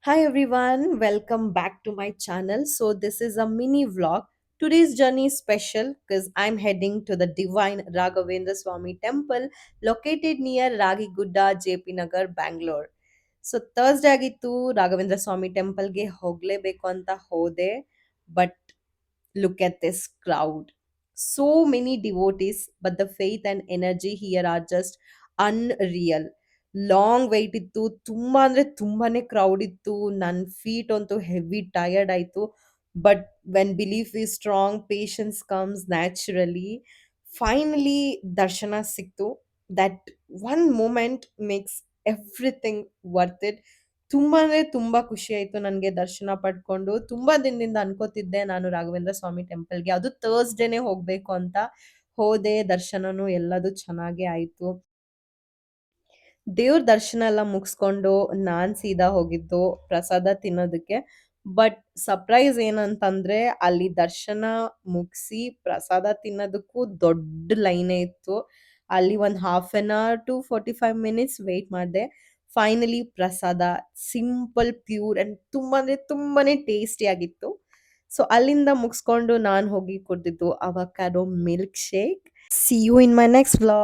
Hi everyone, welcome back to my channel. So this is a mini vlog. Today's journey is special because I'm heading to the divine Raghavendra Swami temple located near Ragigudda, JP Nagar, Bangalore. So Thursday ಆಗಿತ್ತು ರಾಘವೇಂದ್ರ ಸ್ವಾಮಿ ಟೆಂಪಲ್ಗೆ ಹೋಗ್ಲೇಬೇಕು ಅಂತ ಹೋದೆ but look at this crowd. So many devotees, but the faith and energy here are just unreal. Long wait ಇತ್ತು, ತುಂಬ ಅಂದರೆ ತುಂಬಾನೇ crowd ಇತ್ತು. ನನ್ನ ಫೀಟ್ ಅಂತೂ ಹೆವಿ ಟಯರ್ಡ್ ಆಯಿತು. But when belief is strong, patience comes naturally. Finally ದರ್ಶನ ಸಿಕ್ತು. That one moment makes everything worth it. ತುಂಬಾ ಅಂದ್ರೆ ತುಂಬಾ ಖುಷಿ ಆಯ್ತು ನನಗೆ ದರ್ಶನ ಪಡ್ಕೊಂಡು. ತುಂಬಾ ದಿನದಿಂದ ಅನ್ಕೋತಿದ್ದೆ ನಾನು ರಾಘವೇಂದ್ರ ಸ್ವಾಮಿ ಟೆಂಪಲ್‌ಗೆ. ಅದು ಥರ್ಸ್‌ಡೇನೇ ಹೋಗ್ಬೇಕು ಅಂತ. ಹೋದೆ, ದರ್ಶನನೂ ಎಲ್ಲದು ಚೆನ್ನಾಗೇ ಆಯ್ತು. ದೇವ್ರ ದರ್ಶನ ಎಲ್ಲ ಮುಗಿಸ್ಕೊಂಡು ನಾನ್ ಸೀದಾ ಹೋಗಿದ್ದು ಪ್ರಸಾದ ತಿನ್ನೋದಕ್ಕೆ. ಬಟ್ ಸರ್ಪ್ರೈಸ್ ಏನಂತಂದ್ರೆ ಅಲ್ಲಿ ದರ್ಶನ ಮುಗಿಸಿ ಪ್ರಸಾದ ತಿನ್ನೋದಕ್ಕೂ ದೊಡ್ಡ ಲೈನೇ ಇತ್ತು. ಅಲ್ಲಿ ಒಂದು half an hour to 45 minutes wait ಮಾಡಿದೆ. ಫೈನಲಿ ಪ್ರಸಾದ ಸಿಂಪಲ್, ಪ್ಯೂರ್ ಅಂಡ್ ತುಂಬಾ ಅಂದ್ರೆ ತುಂಬಾನೇ ಟೇಸ್ಟಿ ಆಗಿತ್ತು. ಸೊ ಅಲ್ಲಿಂದ ಮುಗಿಸ್ಕೊಂಡು ನಾನು ಹೋಗಿ ಕುಡ್ದಿದ್ದು avocado milkshake. See you in my next vlog.